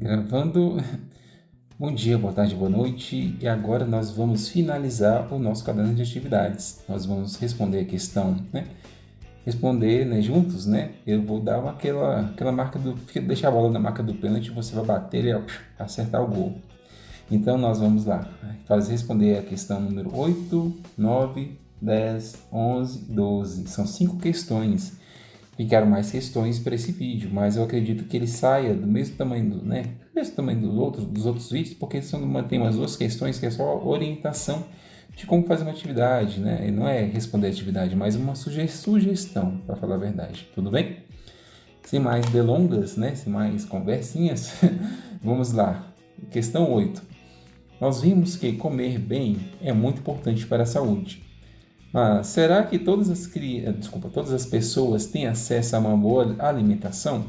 Gravando. Bom dia, boa tarde, boa noite. E agora nós vamos finalizar o nosso caderno de atividades. Nós vamos responder a questão, né? Responder, né, juntos, né? Eu vou dar aquela marca deixar a bola na marca do pênalti, você vai bater e acertar o gol. Então nós vamos lá, responder a questão número 8, 9, 10, 11, 12. São 5 questões. Ficaram mais questões para esse vídeo, mas eu acredito que ele saia do mesmo tamanho, né? Mesmo tamanho dos outros vídeos, porque tem umas duas questões que é só orientação de como fazer uma atividade, né? E não é responder a atividade, mas uma sugestão, para falar a verdade. Tudo bem? Sem mais delongas, né? Sem mais conversinhas, vamos lá. Questão 8. Nós vimos que comer bem é muito importante para a saúde. Mas será que todas as pessoas têm acesso a uma boa alimentação?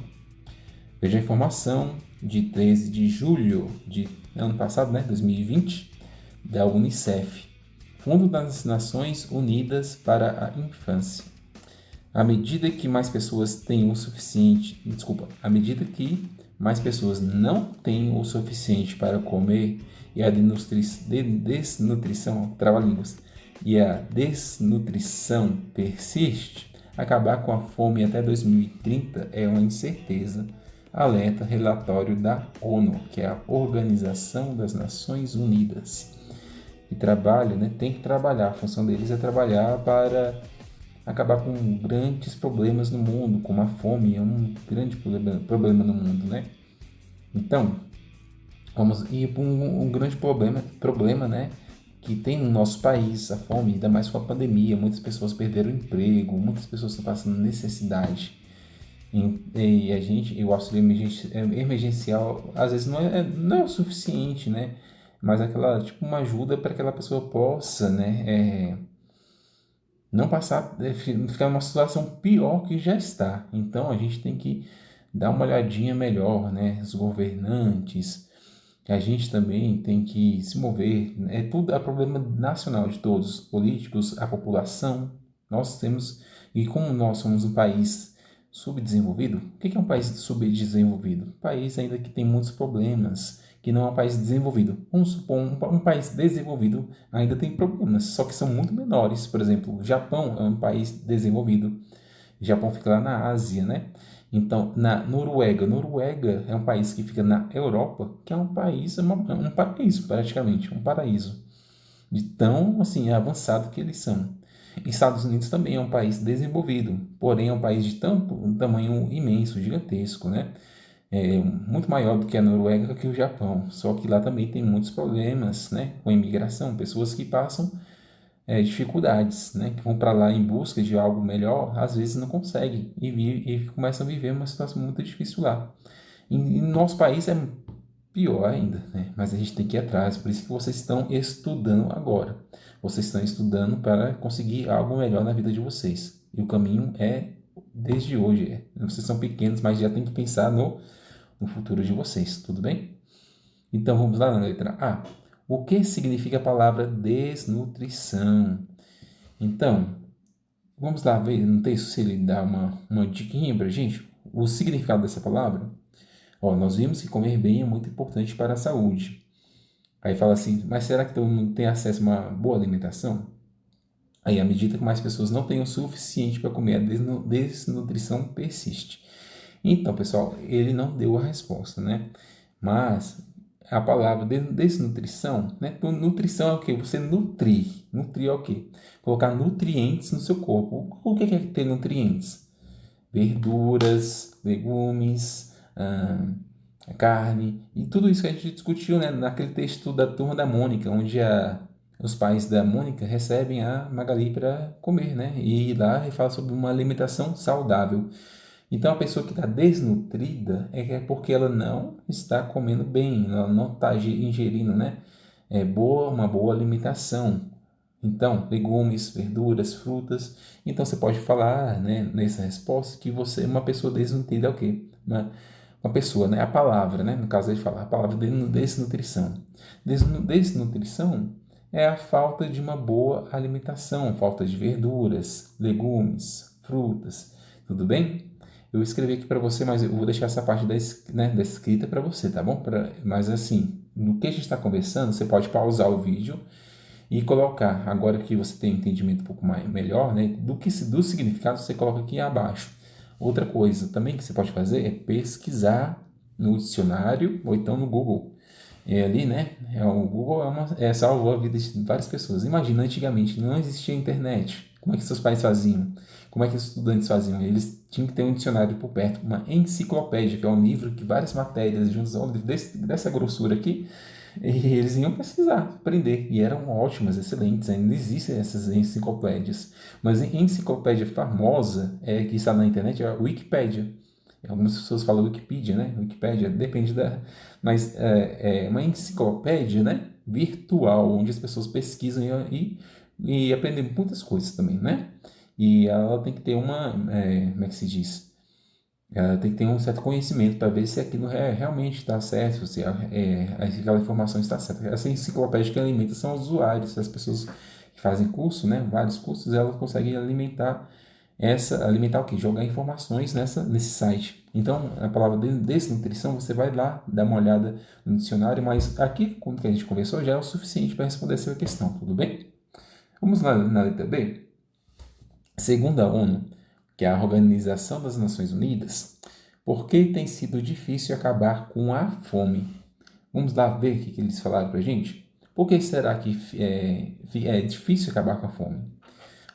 Veja a informação de 13 de julho de ano passado, 2020, da Unicef, Fundo das Nações Unidas para a Infância. À medida que mais pessoas têm o suficiente, à medida que mais pessoas não têm o suficiente para comer e a desnutrição, trava-línguas, e a desnutrição persiste, acabar com a fome até 2030 é uma incerteza, alerta relatório da ONU, que é a Organização das Nações Unidas. E trabalha, tem que trabalhar, a função deles é trabalhar para acabar com grandes problemas no mundo, como a fome é um grande problema no mundo, né? Então, vamos ir para um grande problema, né? Que tem no nosso país, a fome, ainda mais com a pandemia, muitas pessoas perderam o emprego, muitas pessoas estão passando necessidade. E o auxílio emergencial, às vezes não é o suficiente, né? Mas uma ajuda para que aquela pessoa possa, né? Não passar, ficar numa situação pior que já está. Então a gente tem que dar uma olhadinha melhor, né? Os governantes, a gente também tem que se mover. É tudo problema nacional de todos, os políticos, a população. Nós temos, e como nós somos um país subdesenvolvido, o que é um país subdesenvolvido? Um país ainda que tem muitos problemas, que não é um país desenvolvido. Vamos supor, um país desenvolvido ainda tem problemas, só que são muito menores. Por exemplo, o Japão é um país desenvolvido. O Japão fica lá na Ásia, né? Então, na Noruega é um país que fica na Europa, que é um país, um paraíso, praticamente, um paraíso. De tão, assim, avançado que eles são. Estados Unidos também é um país desenvolvido, porém é um país de um tamanho imenso, gigantesco, né? É muito maior do que a Noruega, que o Japão. Só que lá também tem muitos problemas, né? Com a imigração, pessoas que passam dificuldades, né? Que vão para lá em busca de algo melhor, às vezes não conseguem e começam a viver uma situação muito difícil lá. E no nosso país é pior ainda, né? Mas a gente tem que ir atrás, por isso que vocês estão estudando agora. Vocês estão estudando para conseguir algo melhor na vida de vocês. E o caminho é desde hoje. Vocês são pequenos, mas já tem que pensar no futuro de vocês, tudo bem? Então vamos lá na letra A. O que significa a palavra desnutrição? Então, vamos lá ver no texto se ele dá uma diquinha para a gente. O significado dessa palavra. Nós vimos que comer bem é muito importante para a saúde. Aí fala assim, mas será que todo mundo tem acesso a uma boa alimentação? Aí, à medida que mais pessoas não têm o suficiente para comer, a desnutrição persiste. Então, pessoal, ele não deu a resposta, né? Mas a palavra desnutrição, né? Então, nutrição é o quê? Você nutrir. Nutrir é o quê? Colocar nutrientes no seu corpo. O que é ter nutrientes? Verduras, legumes, carne, e tudo isso que a gente discutiu, né, naquele texto da Turma da Mônica, onde os pais da Mônica recebem a Magali para comer, né, e lá ele fala sobre uma alimentação saudável. Então, a pessoa que está desnutrida é porque ela não está comendo bem, ela não está ingerindo, né, uma boa alimentação. Então, legumes, verduras, frutas. Então, você pode falar, né, nessa resposta que você, uma pessoa desnutrida é o quê? Uma pessoa, né? A palavra, né? No caso, ele fala a palavra desnutrição. Desnutrição é a falta de uma boa alimentação, falta de verduras, legumes, frutas, tudo bem? Eu escrevi aqui para você, mas eu vou deixar essa parte da escrita para você, tá bom? Mas assim, no que a gente está conversando, você pode pausar o vídeo e colocar, agora que você tem um entendimento um pouco melhor, né, do significado, você coloca aqui abaixo. Outra coisa também que você pode fazer é pesquisar no dicionário ou então no Google. Ali, né, o Google salvou a vida de várias pessoas. Imagina, antigamente não existia internet. Como é que seus pais faziam? Como é que os estudantes faziam? Eles tinham que ter um dicionário por perto, uma enciclopédia, que é um livro que várias matérias juntas, dessa grossura aqui, e eles iam pesquisar, aprender, e eram ótimas, excelentes. Ainda existem essas enciclopédias, mas a enciclopédia famosa que está na internet é a Wikipédia. Algumas pessoas falam Wikipedia, né? Wikipédia, depende da... Mas é uma enciclopédia, né? Virtual, onde as pessoas pesquisam e aprendem muitas coisas também, né? E ela tem que ter como é que se diz? Ela tem que ter um certo conhecimento para ver se aquilo realmente está certo, se aquela informação está certa. Essa enciclopédia que alimenta são os usuários, as pessoas que fazem curso, né, vários cursos, elas conseguem alimentar o quê? Jogar informações nesse site. Então, a palavra desnutrição, você vai lá dar uma olhada no dicionário, mas aqui, com o que a gente conversou, já é o suficiente para responder essa questão, tudo bem? Vamos lá na letra B. Segundo a ONU, que é a Organização das Nações Unidas, por que tem sido difícil acabar com a fome? Vamos lá ver o que eles falaram para a gente? Por que será que é difícil acabar com a fome?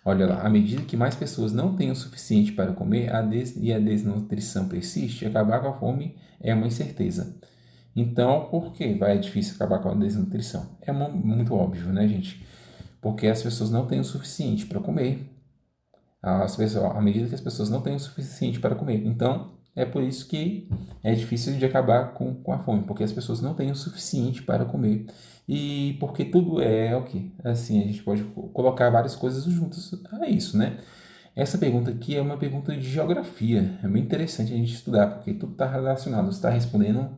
Olha lá, à medida que mais pessoas não têm o suficiente para comer e a desnutrição persiste, acabar com a fome é uma incerteza. Então, por que é difícil acabar com a desnutrição? É muito óbvio, né, gente? Porque as pessoas não têm o suficiente para comer, à medida que as pessoas não têm o suficiente para comer. Então, é por isso que é difícil de acabar com a fome, porque as pessoas não têm o suficiente para comer. E porque tudo é o quê? Assim, a gente pode colocar várias coisas juntas a isso, né? Essa pergunta aqui é uma pergunta de geografia. É bem interessante a gente estudar, porque tudo está relacionado. Você está respondendo,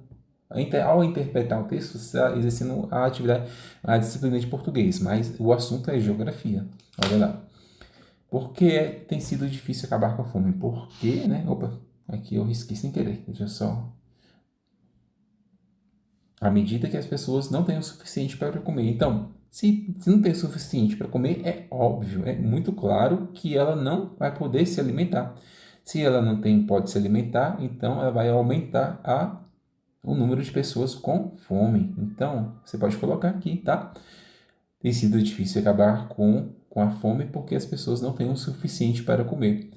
ao interpretar o texto, você está exercendo a atividade, a disciplina de português, mas o assunto é geografia. Olha lá. Por que tem sido difícil acabar com a fome? Porque, né? Opa, aqui eu risquei sem querer. Deixa eu só. À medida que as pessoas não têm o suficiente para comer. Então, se não tem o suficiente para comer, é óbvio, é muito claro que ela não vai poder se alimentar. Se ela não pode se alimentar, então ela vai aumentar o número de pessoas com fome. Então, você pode colocar aqui, tá? Tem sido difícil acabar com a fome porque as pessoas não têm o suficiente para comer.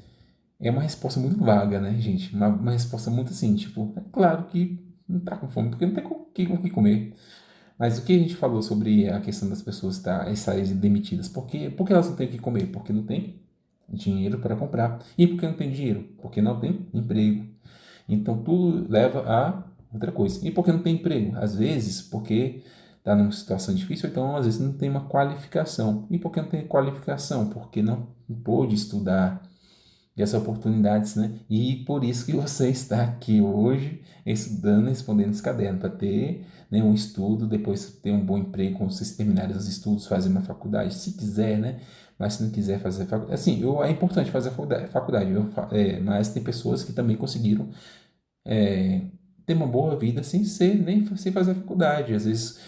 É uma resposta muito vaga, né, gente? Uma resposta muito assim, tipo, é claro que não tá com fome, porque não tem o que comer. Mas o que a gente falou sobre a questão das pessoas estarem demitidas? Porque elas não têm o que comer? Porque não tem dinheiro para comprar. E por que não tem dinheiro? Porque não tem emprego. Então tudo leva a outra coisa. E por que não tem emprego? Às vezes porque está numa situação difícil, então às vezes não tem uma qualificação. E por que não tem qualificação? Porque não pôde estudar dessas oportunidades, né? E por isso que você está aqui hoje estudando, respondendo esse caderno, para ter, né, um estudo, depois ter um bom emprego, quando vocês terminarem os estudos, fazer uma faculdade, se quiser, né? Mas se não quiser fazer faculdade, assim, é importante fazer a faculdade, mas tem pessoas que também conseguiram ter uma boa vida sem fazer a faculdade, às vezes,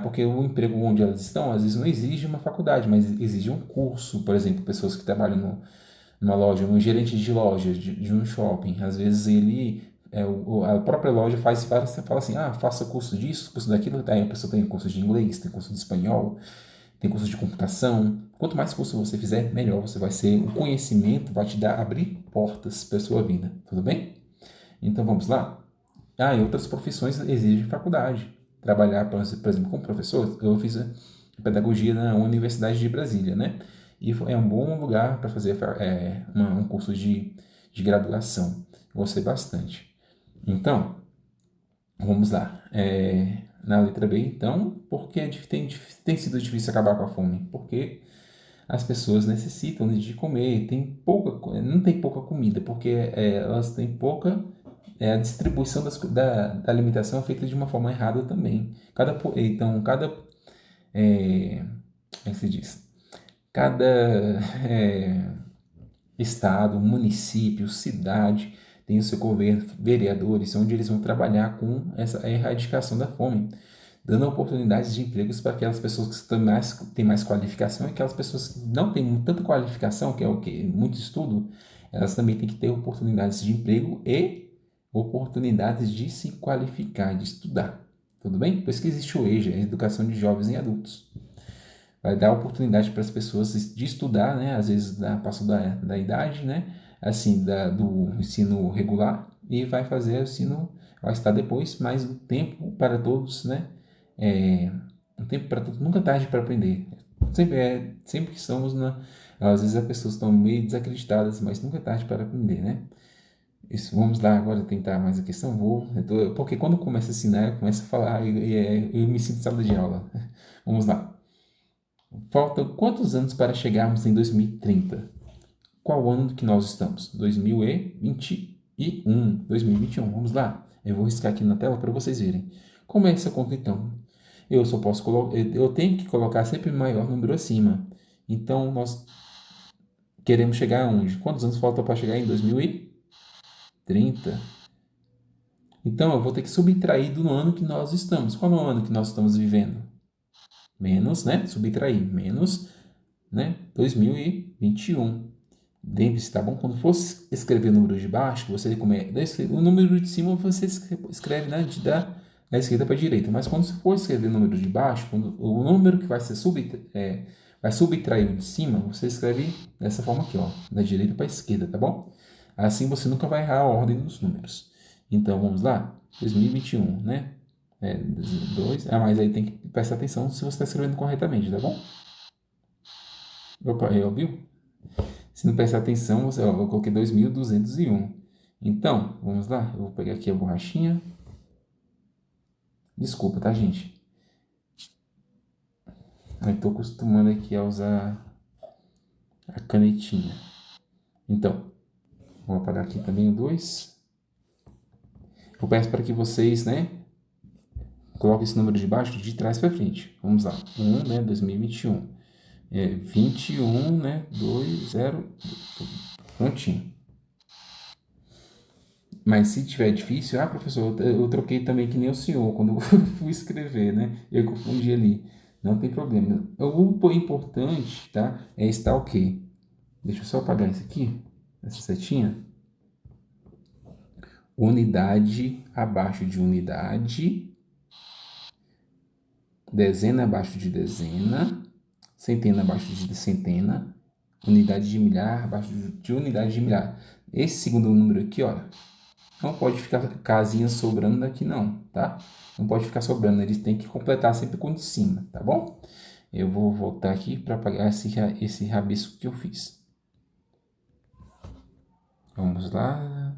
porque o emprego onde elas estão, às vezes não exige uma faculdade, mas exige um curso, por exemplo, pessoas que trabalham numa loja, um gerente de loja de um shopping, às vezes a própria loja fala assim, faça curso disso, curso daquilo, aí a pessoa tem curso de inglês, tem curso de espanhol, tem curso de computação. Quanto mais curso você fizer, melhor você vai ser. O conhecimento vai abrir portas para a sua vida, tudo bem? Então vamos lá? E outras profissões exigem faculdade. Trabalhar, por exemplo, como professor, eu fiz pedagogia na Universidade de Brasília, né? E é um bom lugar para fazer um curso de graduação. Gostei bastante. Então, vamos lá. Na letra B, então, por que tem sido difícil acabar com a fome? Porque as pessoas necessitam de comer, não tem pouca comida, porque elas têm pouca. A distribuição da alimentação é feita de uma forma errada também. Como é que se diz? Cada estado, município, cidade tem o seu governo, vereadores, onde eles vão trabalhar com essa erradicação da fome, dando oportunidades de empregos para aquelas pessoas que têm mais qualificação e aquelas pessoas que não têm tanta qualificação, que é o que muito estudo, elas também têm que ter oportunidades de emprego e oportunidades de se qualificar, de estudar. Tudo bem? Por isso que existe o EJA, a Educação de Jovens e Adultos. Vai dar oportunidade para as pessoas de estudar, né? Às vezes passou da idade, né? Assim, do ensino regular e vai fazer o ensino, vai estar depois, mas o tempo para todos, né? O tempo para todos, nunca é tarde para aprender. Sempre que estamos às vezes as pessoas estão meio desacreditadas, mas nunca é tarde para aprender, né? Isso, vamos lá agora tentar mais a questão. Porque quando eu começo a ensinar, eu começo a falar eu me sinto em sala de aula. Vamos lá. Faltam quantos anos para chegarmos em 2030? Qual ano que nós estamos? 2021. 2021. Vamos lá. Eu vou riscar aqui na tela para vocês verem. Como é essa conta então? Eu só posso colocar, eu tenho que colocar sempre o maior número acima. Então nós queremos chegar aonde? Quantos anos falta para chegar em 2030? Então eu vou ter que subtrair do ano que nós estamos. Qual é o ano que nós estamos vivendo? Menos, né? Subtrair. Menos, né? 2021. Lembre-se, tá bom? Quando for escrever o número de baixo, você o número de cima você escreve, né, da esquerda para a direita. Mas quando você for escrever o número de baixo, o número que vai ser vai subtrair o de cima, você escreve dessa forma aqui, ó, da direita para a esquerda, tá bom? Assim você nunca vai errar a ordem dos números. Então vamos lá, 2021, né? Mas aí tem que prestar atenção se você está escrevendo corretamente, tá bom? Opa, aí, ouviu? Se não prestar atenção, eu coloquei 2201. Então, vamos lá. Eu vou pegar aqui a borrachinha. Desculpa, tá, gente? Eu estou acostumando aqui a usar a canetinha. Então, vou apagar aqui também o 2. Eu peço para que vocês, né, coloquem esse número de baixo de trás para frente. Vamos lá. 1, né, 2021. 21, né, 20. Prontinho. Mas se tiver difícil, professor, eu troquei também que nem o senhor, quando eu fui escrever, né? Eu confundi ali. Não tem problema. O importante, tá? É estar o quê? Deixa eu só apagar isso aqui, essa setinha. Unidade abaixo de unidade, dezena abaixo de dezena, centena abaixo de centena, unidade de milhar abaixo de unidade de milhar. Esse segundo número aqui, ó, não pode ficar casinha sobrando daqui não, tá? Não pode ficar sobrando, eles têm que completar sempre com o de cima, tá bom? Eu vou voltar aqui para apagar esse rabisco que eu fiz. Vamos lá.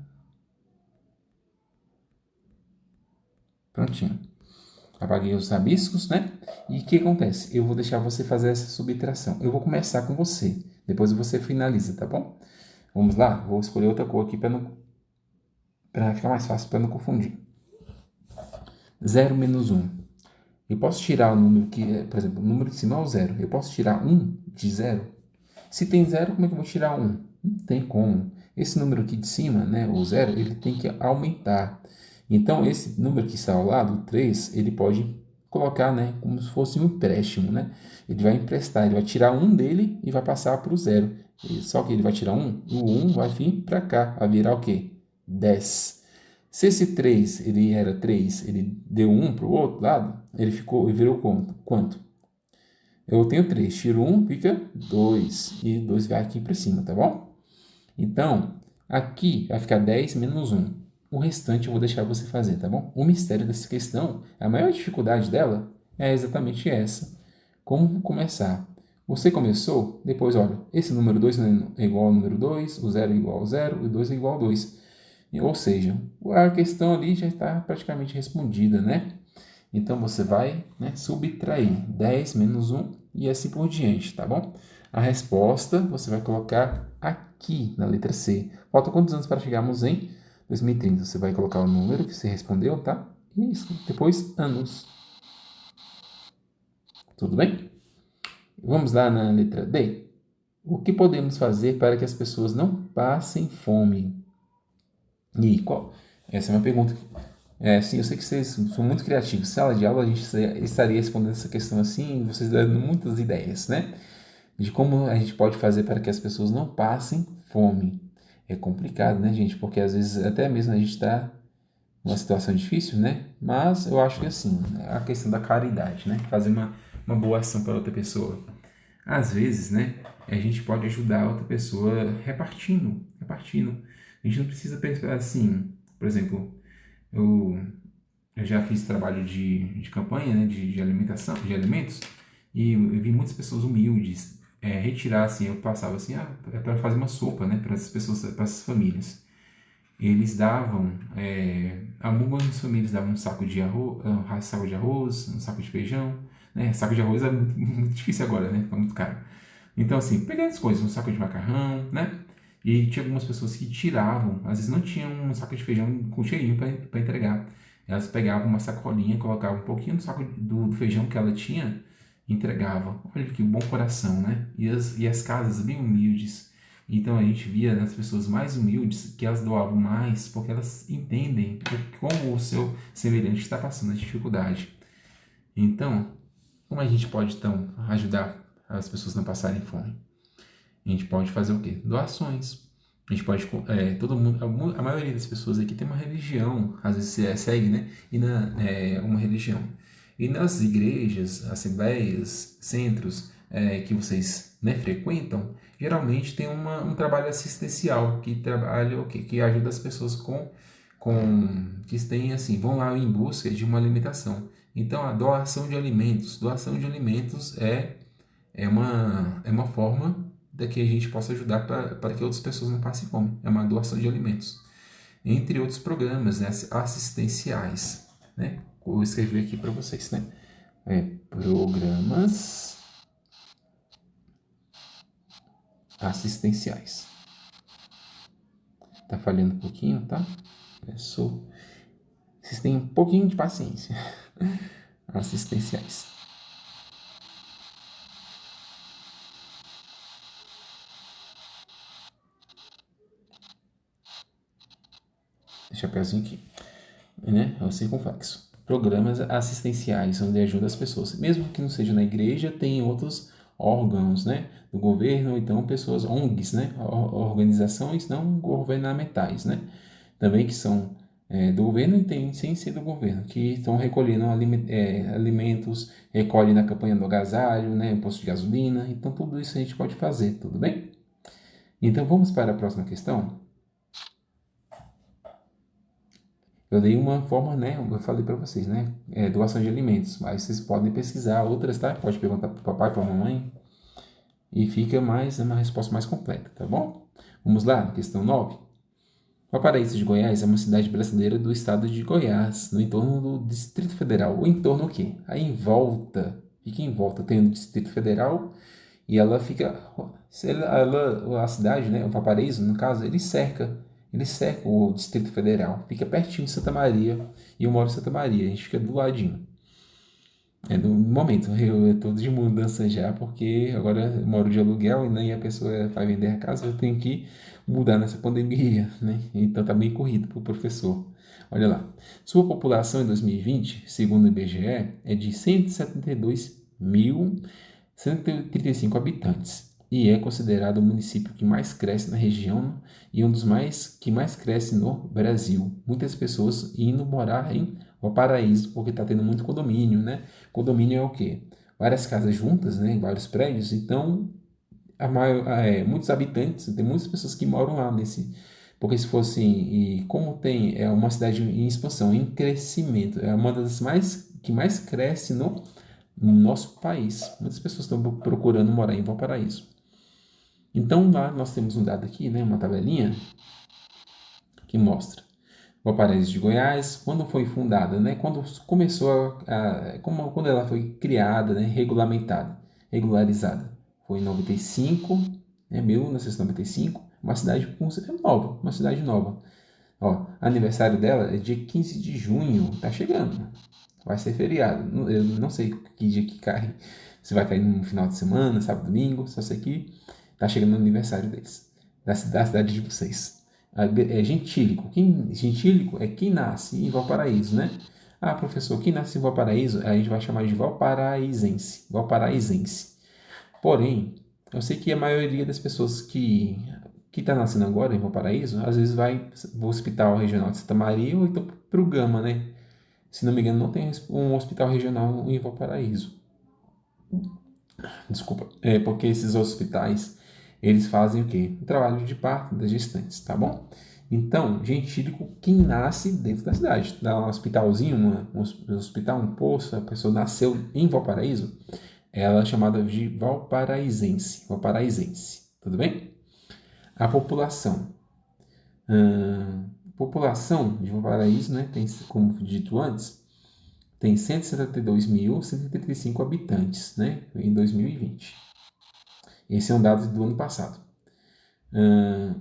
Prontinho. Apaguei os rabiscos, né? E o que acontece? Eu vou deixar você fazer essa subtração. Eu vou começar com você. Depois você finaliza, tá bom? Vamos lá? Vou escolher outra cor aqui para ficar mais fácil, para não confundir. 0 menos 1. Eu posso tirar o número que, por exemplo, o número de cima é o 0. Eu posso tirar 1 de 0? Se tem 0, como é que eu vou tirar 1? Não tem como. Esse número aqui de cima, né, o 0, ele tem que aumentar. Então, esse número que está ao lado, o 3, ele pode colocar, né, como se fosse um empréstimo, né? Ele vai emprestar, ele vai tirar 1 dele e vai passar para o 0. Só que ele vai tirar 1, e o 1 vai vir para cá, vai virar o quê? 10. Se esse 3, ele era 3, ele deu 1 para o outro lado, ele virou quanto? Eu tenho 3, tiro 1, fica 2, e 2 vai aqui para cima, tá bom? Então, aqui vai ficar 10 menos 1. O restante eu vou deixar você fazer, tá bom? O mistério dessa questão, a maior dificuldade dela é exatamente essa. Como começar? Você começou, depois, olha, esse número 2 é igual ao número 2, o 0 é igual ao 0, o 2 é igual ao 2. Ou seja, a questão ali já está praticamente respondida, né? Então, você vai, né, subtrair 10 menos 1 e assim por diante, tá bom? A resposta você vai colocar aqui na letra C. Faltam quantos anos para chegarmos em 2030? Você vai colocar o número que você respondeu, tá? Isso, depois anos. Tudo bem? Vamos lá na letra D. O que podemos fazer para que as pessoas não passem fome? E qual? Essa é uma pergunta. Sim, eu sei que vocês são muito criativos. Sala de aula, a gente estaria respondendo essa questão assim, vocês dando muitas ideias, né? De como a gente pode fazer para que as pessoas não passem fome. É complicado, né, gente? Porque às vezes até mesmo a gente está numa situação difícil, né? Mas eu acho que assim, a questão da caridade, né? Fazer uma boa ação para outra pessoa. Às vezes, né, a gente pode ajudar a outra pessoa repartindo, repartindo. A gente não precisa pensar assim, por exemplo, eu, eu já fiz trabalho de campanha, né, de alimentação, de alimentos, e eu vi muitas pessoas humildes retirar, assim, eu passava assim, é para fazer uma sopa, né, para essas pessoas, para essas famílias. Eles davam, algumas famílias davam um saco de arroz, um saco de feijão, né, saco de arroz é muito, muito difícil agora, né, fica muito caro. Então, assim, pequenas coisas, um saco de macarrão, né, e tinha algumas pessoas que tiravam, às vezes não tinham um saco de feijão com cheirinho para entregar. Elas pegavam uma sacolinha, colocavam um pouquinho do saco do feijão que ela tinha e entregavam. Olha que bom coração, né? E as casas bem humildes. Então a gente via nas pessoas mais humildes que elas doavam mais porque elas entendem como o seu semelhante está passando a dificuldade. Então, como a gente pode então ajudar as pessoas a não passarem fome? A gente pode fazer o quê? Doações. A gente pode, todo mundo, a maioria das pessoas aqui tem uma religião, às vezes segue, né? Uma religião. E nas igrejas, assembleias, centros que vocês, né, frequentam, geralmente tem um trabalho assistencial que trabalha o quê? Que ajuda as pessoas que têm assim, vão lá em busca de uma alimentação. Então, a doação de alimentos é uma forma de que a gente possa ajudar para que outras pessoas não passem fome. É uma doação de alimentos. Entre outros programas, né, assistenciais. Né? Vou escrever aqui para vocês. Né? Programas assistenciais. Tá falhando um pouquinho, tá? Vocês têm um pouquinho de paciência. Assistenciais. Chapeuzinho aqui. Né? É o circunflexo. Programas assistenciais, onde ajuda as pessoas. Mesmo que não seja na igreja, tem outros órgãos, né? Do governo, ou então pessoas, ONGs, né? Organizações não governamentais, né? Também que são do governo e tem sem ser do governo, que estão recolhendo alimentos, recolhem na campanha do agasalho, né? Imposto de gasolina. Então, tudo isso a gente pode fazer, tudo bem? Então, vamos para a próxima questão. Eu dei uma forma, né? Eu falei para vocês, né? Doação de alimentos, mas vocês podem pesquisar outras, tá? Pode perguntar para o papai, para a mamãe, e fica uma resposta mais completa, tá bom? Vamos lá, questão 9. Valparaíso de Goiás é uma cidade brasileira do estado de Goiás, no entorno do Distrito Federal. O entorno o quê? Aí em volta, fica em volta, tem o Distrito Federal e ela fica, a cidade, né, o Valparaíso, no caso, ele cerca o Distrito Federal, fica pertinho de Santa Maria, e eu moro em Santa Maria, a gente fica do ladinho. No momento, eu estou de mudança já, porque agora eu moro de aluguel e nem a pessoa vai vender a casa, eu tenho que mudar nessa pandemia, né? Então tá bem corrido para o professor. Olha lá, sua população em 2020, segundo o IBGE, é de 172.135 habitantes e é considerado o município que mais cresce na região e um dos que mais cresce no Brasil. Muitas pessoas indo morar em Valparaíso porque está tendo muito condomínio, né? Condomínio é o quê? Várias casas juntas, né? Vários prédios. Então, muitos habitantes, tem muitas pessoas que moram lá nesse. Porque se fosse, e como é uma cidade em expansão, em crescimento, é uma das que mais cresce no nosso país. Muitas pessoas estão procurando morar em Valparaíso. Então lá nós temos um dado aqui, né, uma tabelinha que mostra Valparaíso de Goiás, quando foi fundada, né, quando começou quando ela foi criada, né, regularizada. Foi em 95, 1995, uma cidade nova, uma cidade nova. Ó, aniversário dela é dia 15 de junho, tá chegando. Vai ser feriado. Eu não sei que dia que cai. Se vai cair no final de semana, sábado, domingo. Só sei que tá chegando o aniversário deles. Da cidade de vocês. É gentílico. Gentílico é quem nasce em Valparaíso, né? Ah, professor, quem nasce em Valparaíso, a gente vai chamar de valparaízense. Valparaízense. Porém, eu sei que a maioria das pessoas que está nascendo agora em Valparaíso, às vezes vai para o Hospital Regional de Santa Maria ou então para o Gama, né? Se não me engano, não tem um hospital regional em Valparaíso. Desculpa. É porque esses hospitais, eles fazem o quê? O trabalho de parto das gestantes, tá bom? Então, gentílico, quem nasce dentro da cidade. Dá um hospitalzinho, um hospital, um posto, a pessoa nasceu em Valparaíso, ela é chamada de valparaízense. Valparaízense, tudo bem? A população. População de Valparaíso, né, tem, como dito antes, tem 172.135 habitantes, né, em 2020. Esse é um dado do ano passado.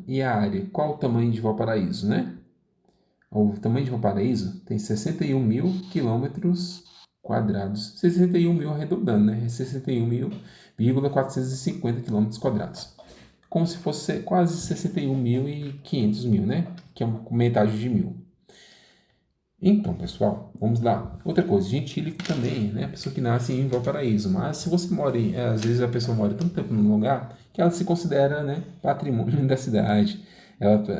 E a área? Qual o tamanho de Valparaíso, né? O tamanho de Valparaíso tem 61 mil quilômetros quadrados. 61 mil arredondando, né? 61.450 quilômetros quadrados. Como se fosse quase 61.500 mil, né? Que é metade de mil. Então, pessoal, vamos lá. Outra coisa, gentílico também, né? A pessoa que nasce em Valparaíso. Mas se você mora às vezes a pessoa mora tanto tempo num lugar que ela se considera, né, patrimônio da cidade.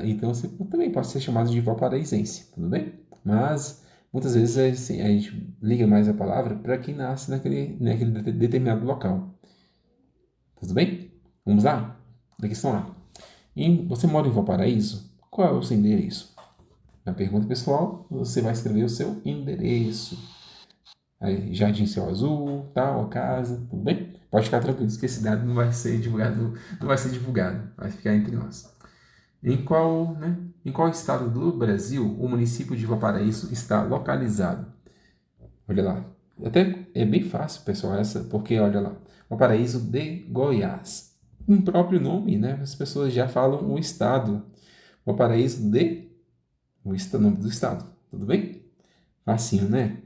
Então você também pode ser chamado de valparaízense, tudo bem? Mas muitas vezes assim, a gente liga mais a palavra para quem nasce naquele determinado local. Tudo bem? Vamos lá? Da questão A. Você mora em Valparaíso? Qual é o seu endereço? Na pergunta pessoal, você vai escrever o seu endereço. Aí, Jardim Céu Azul, tal, a casa, tudo bem? Pode ficar tranquilo, que esse dado não vai ser divulgado, vai ficar entre nós. Em qual estado do Brasil o município de Valparaíso está localizado? Olha lá. Até é bem fácil, pessoal, porque olha lá. Valparaíso de Goiás. Um próprio nome, né? As pessoas já falam o estado. Valparaíso de o nome do estado. Tudo bem? Facinho, né?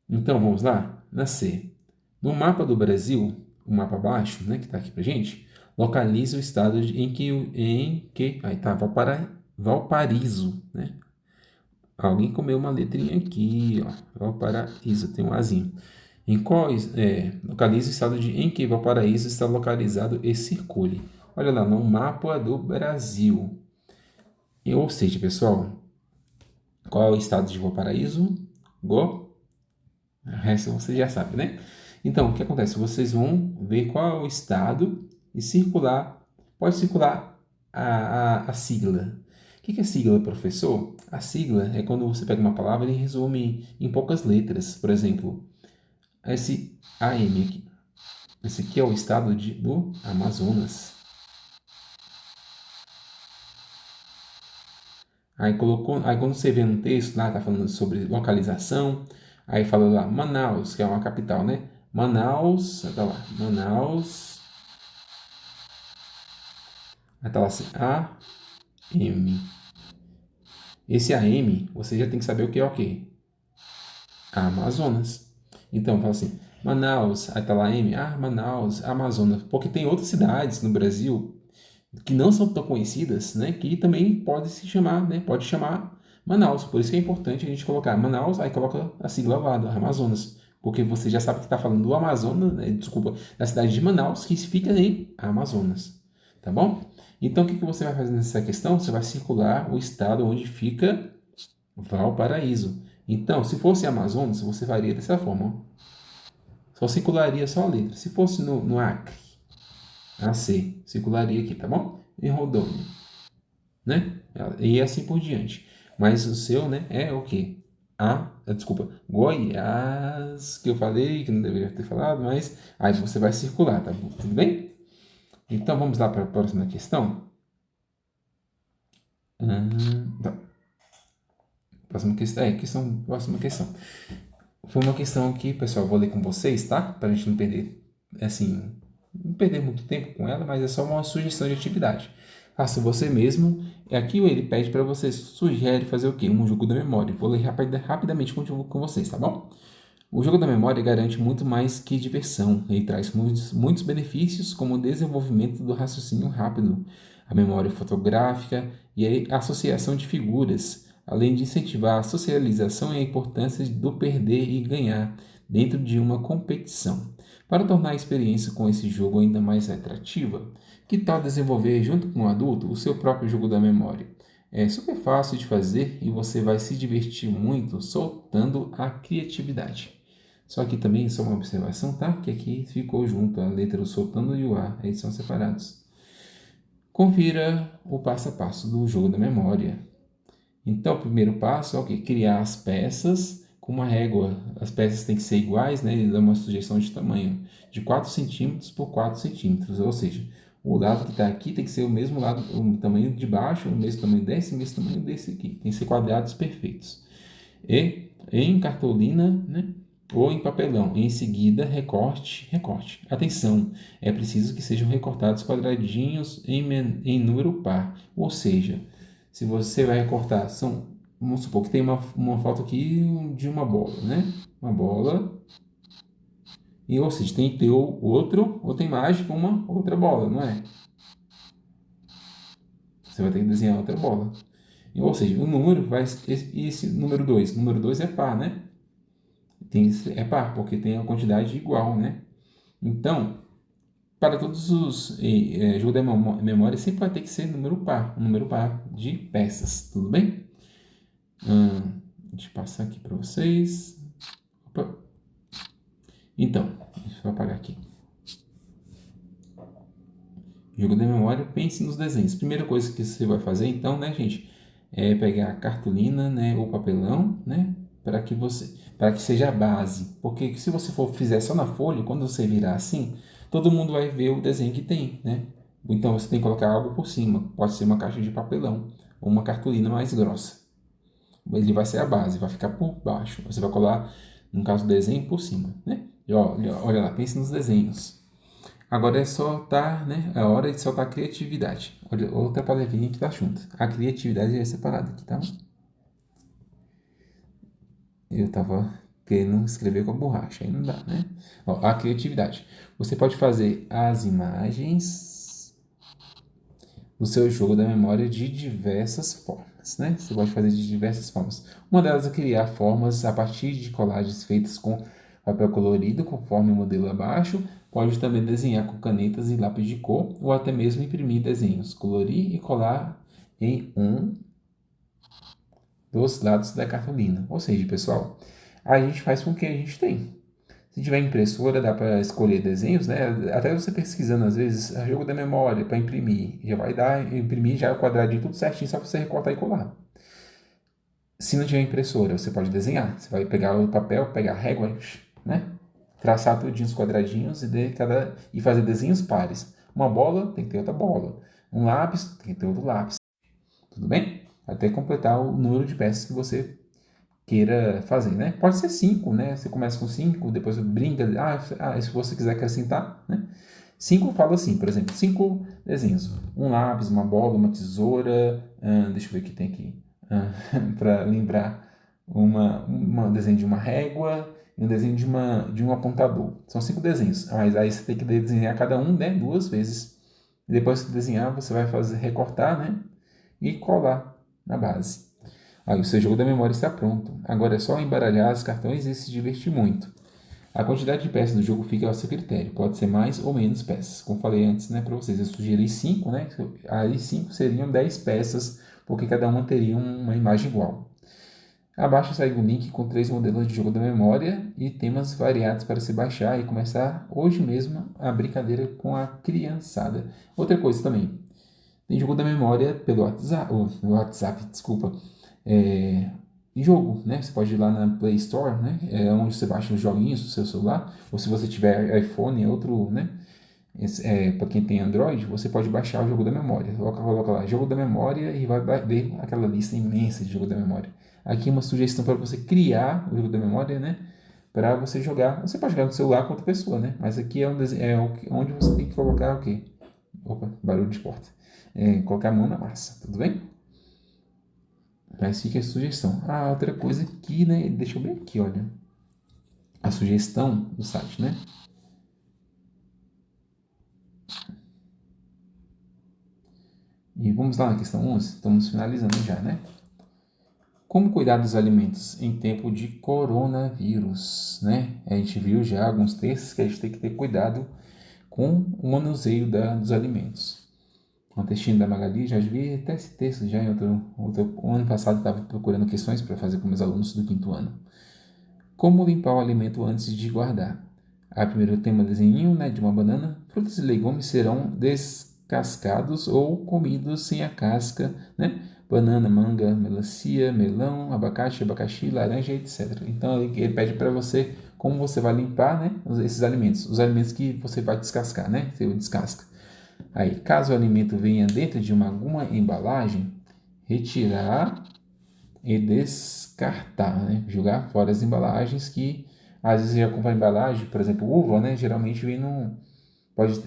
Então vamos lá. Nascer. No mapa do Brasil, o mapa abaixo, né, que está aqui pra gente, localiza o estado aí tá, Valparaíso, né? Alguém comeu uma letrinha aqui, ó. Valparaíso, tem um azinho. Localiza o estado em que Valparaíso está localizado e circule. Olha lá, no mapa do Brasil. Ou seja, pessoal, qual é o estado de Valparaíso? O resto você já sabe, né? Então, o que acontece? Vocês vão ver qual é o estado e pode circular a sigla. O que é sigla, professor? A sigla é quando você pega uma palavra e resume em poucas letras. Por exemplo, esse AM aqui. Esse aqui é o estado do Amazonas. Aí quando você vê um texto lá, tá falando sobre localização, aí fala lá Manaus, que é uma capital, né? Manaus, tá lá, Manaus, aí tá lá assim, AM. Esse AM, você já tem que saber o que é o quê? Amazonas. Então, fala assim, Manaus, aí tá lá AM, Manaus, Amazonas, porque tem outras cidades no Brasil que não são tão conhecidas, né, que também pode se chamar, né, pode chamar Manaus. Por isso que é importante a gente colocar Manaus, aí coloca a sigla lá do Amazonas, porque você já sabe que está falando do Amazonas, né, desculpa, da cidade de Manaus, que fica em Amazonas, tá bom? Então, o que você vai fazer nessa questão? Você vai circular o estado onde fica Valparaíso. Então, se fosse Amazonas, você faria dessa forma, ó. Só circularia só a letra. Se fosse no Acre, AC, circularia aqui, tá bom? Em Rondônia, né? E assim por diante. Mas o seu, né, é o quê? Desculpa, Goiás, que eu falei, que não deveria ter falado, mas aí você vai circular, tá bom? Tudo bem? Então vamos lá para a próxima questão. Tá. Próxima questão. Foi uma questão aqui, pessoal, vou ler com vocês, tá? Para a gente não perder, assim, não perder muito tempo com ela, mas é só uma sugestão de atividade. Faça você mesmo. Aqui ele pede para você sugere fazer o quê? Um jogo da memória. Vou ler rapidamente com vocês, tá bom? O jogo da memória garante muito mais que diversão. Ele traz muitos benefícios, como o desenvolvimento do raciocínio rápido, a memória fotográfica e a associação de figuras, além de incentivar a socialização e a importância do perder e ganhar dentro de uma competição. Para tornar a experiência com esse jogo ainda mais atrativa, que tal desenvolver junto com o adulto o seu próprio jogo da memória? É super fácil de fazer e você vai se divertir muito soltando a criatividade. Só que também, só uma observação, tá? Que aqui ficou junto a letra soltando e o A, eles são separados. Confira o passo a passo do jogo da memória. Então, o primeiro passo é o quê? Criar as peças com uma régua. As peças têm que ser iguais, né? Ele dá uma sugestão de tamanho, de 4 centímetros por 4 centímetros, ou seja, o lado que está aqui tem que ser o mesmo lado, o tamanho de baixo, o mesmo tamanho desse, o mesmo tamanho desse aqui. Tem que ser quadrados perfeitos. E em cartolina, né? Ou em papelão. Em seguida, recorte, recorte. Atenção, é preciso que sejam recortados quadradinhos em número par, ou seja, se você vai recortar, vamos supor que tem uma foto aqui de uma bola, né? Uma bola, e ou seja, tem que ter outra imagem com uma outra bola, não é? Você vai ter que desenhar outra bola. Ou seja, o número vai. Esse número 2. Número 2 é par, né? É par, porque tem a quantidade igual, né? Então, para todos os jogos da memória, sempre vai ter que ser um número par de peças, tudo bem? Deixa eu passar aqui para vocês. Opa. Então, deixa eu apagar aqui. Jogo da memória, pense nos desenhos. Primeira coisa que você vai fazer, então, né, gente, é pegar a cartolina, né, ou papelão, né, para que seja a base. Porque se você fizer só na folha, quando você virar assim, todo mundo vai ver o desenho que tem, né? Então você tem que colocar algo por cima. Pode ser uma caixa de papelão ou uma cartolina mais grossa. Ele vai ser a base, vai ficar por baixo. Você vai colar, no caso do desenho, por cima, né? E olha lá, pense nos desenhos. Agora é soltar, né? É hora de soltar a criatividade. Olha, outra palavrinha que tá junto. A criatividade é separada aqui, tá? Eu tava querendo escrever com a borracha, aí não dá, né? Ó, a criatividade. Você pode fazer as imagens do seu jogo da memória de diversas formas, né? Você pode fazer de diversas formas. Uma delas é criar formas a partir de colagens feitas com papel colorido, conforme o modelo abaixo. Pode também desenhar com canetas e lápis de cor, ou até mesmo imprimir desenhos, colorir e colar em um dos lados da cartolina. Ou seja, pessoal, a gente faz com o que a gente tem. Se tiver impressora, dá para escolher desenhos, né? Até você pesquisando, às vezes, jogo da memória para imprimir. Já vai dar, imprimir já o quadradinho tudo certinho, só para você recortar e colar. Se não tiver impressora, você pode desenhar. Você vai pegar o papel, pegar a régua, né? Traçar tudinho os quadradinhos e fazer desenhos pares. Uma bola tem que ter outra bola. Um lápis tem que ter outro lápis. Tudo bem? Até completar o número de peças que você queira fazer, né? Pode ser 5, né? Você começa com 5, depois brinca, se você quiser acrescentar, né? 5 fala assim, por exemplo, 5 desenhos. Um lápis, uma bola, uma tesoura, deixa eu ver o que tem aqui, para lembrar, um desenho de uma régua e um desenho de um apontador. São 5 desenhos, mas aí você tem que desenhar cada um, né? 2 vezes. Depois que desenhar, você vai recortar, né? E colar na base. Aí o seu jogo da memória está pronto. Agora é só embaralhar os cartões e se divertir muito. A quantidade de peças do jogo fica ao seu critério. Pode ser mais ou menos peças. Como falei antes, né, para vocês, eu sugeri 5, né? Aí 5 seriam 10 peças, porque cada uma teria uma imagem igual. Abaixo segue um link com 3 modelos de jogo da memória e temas variados para se baixar e começar hoje mesmo a brincadeira com a criançada. Outra coisa também, tem jogo da memória pelo WhatsApp, desculpa, em jogo, né? Você pode ir lá na Play Store, né? É onde você baixa os joguinhos do seu celular, ou se você tiver iPhone, é outro, né? Para quem tem Android, você pode baixar o jogo da memória. Coloca lá, jogo da memória e vai ver aquela lista imensa de jogo da memória. Aqui uma sugestão para você criar o jogo da memória, né? Para você jogar. Você pode jogar no celular com outra pessoa, né? Mas aqui onde você tem que colocar o quê? Opa, barulho de porta. Colocar a mão na massa, tudo bem? Mas fica a sugestão. Outra coisa aqui, né? Deixa eu ver aqui, olha. A sugestão do site, né? E vamos lá na questão 11, estamos finalizando já, né? Como cuidar dos alimentos em tempo de coronavírus, né? A gente viu já alguns textos que a gente tem que ter cuidado com o manuseio dos alimentos. O textinho da Magali, já vi até esse texto já em o ano passado estava procurando questões para fazer com meus alunos do quinto ano. Como limpar o alimento antes de guardar? A primeiro tem um desenho, né, de uma banana. Frutas e legumes serão descascados ou comidos sem a casca, né? Banana, manga, melancia, melão, abacaxi, laranja, etc. Então ele pede para você como você vai limpar, né, esses alimentos, os alimentos que você vai descascar, né? Você descasca. Aí, caso o alimento venha dentro de alguma embalagem, retirar e descartar, né? Jogar fora as embalagens que às vezes já compra embalagem, por exemplo, uva, né? Geralmente vem no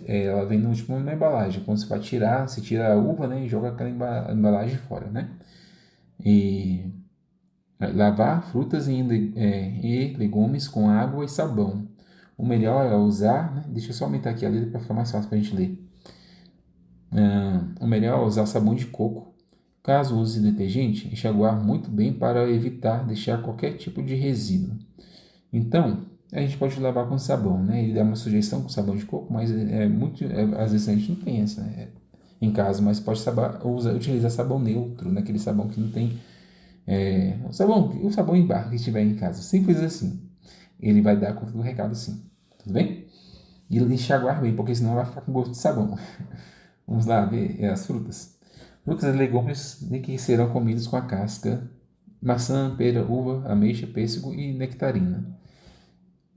ela vem no último na embalagem. Quando você vai tirar, você tira a uva, né? E joga aquela embalagem fora, né? E lavar frutas e legumes com água e sabão. O melhor é usar, né? Deixa eu só aumentar aqui a letra para ficar mais fácil para a gente ler. O melhor é usar sabão de coco. Caso use detergente, enxaguar muito bem para evitar deixar qualquer tipo de resíduo. Então, a gente pode lavar com sabão, né? Ele dá uma sugestão com sabão de coco, mas às vezes a gente não tem essa, né, em casa, mas pode utilizar sabão neutro, naquele sabão que não tem o sabão em barra que estiver em casa, simples assim. Ele vai dar conta do recado, sim. Tudo bem? E enxaguar bem, porque senão vai ficar com gosto de sabão. Vamos lá ver as frutas. Frutas e legumes que serão comidos com a casca: maçã, pera, uva, ameixa, pêssego e nectarina.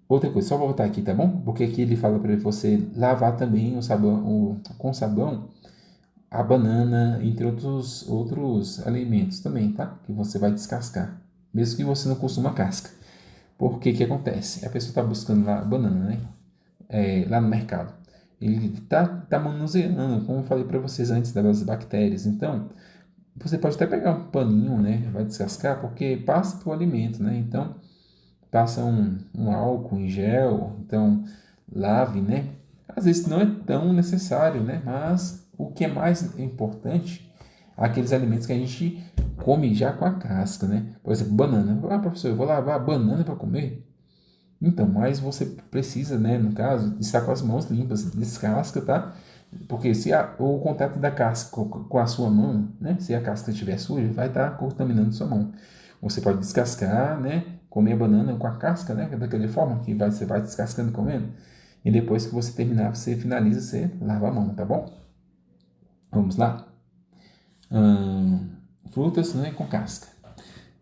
Outra coisa, só voltar aqui, tá bom? Porque aqui ele fala para você lavar também com sabão a banana, entre outros alimentos também, tá? Que você vai descascar, mesmo que você não consuma casca. Porque que acontece? A pessoa está buscando lá a banana, né? Lá no mercado. Ele tá manuseando, como eu falei para vocês antes, das bactérias. Então, você pode até pegar um paninho, né? Vai descascar, porque passa para o alimento, né? Então, passa um álcool em gel, então lave, né? Às vezes não é tão necessário, né? Mas o que é mais importante, aqueles alimentos que a gente come já com a casca, né? Por exemplo, banana. Ah, professor, eu vou lavar a banana para comer? Então, mas você precisa, né, no caso, estar com as mãos limpas, descasca, tá? Porque se o contato da casca com a sua mão, né, se a casca estiver suja, vai estar contaminando sua mão. Você pode descascar, né, comer a banana com a casca, né, daquela forma que você vai descascando e comendo. E depois que você terminar, você finaliza, você lava a mão, tá bom? Vamos lá? Frutas, né, com casca.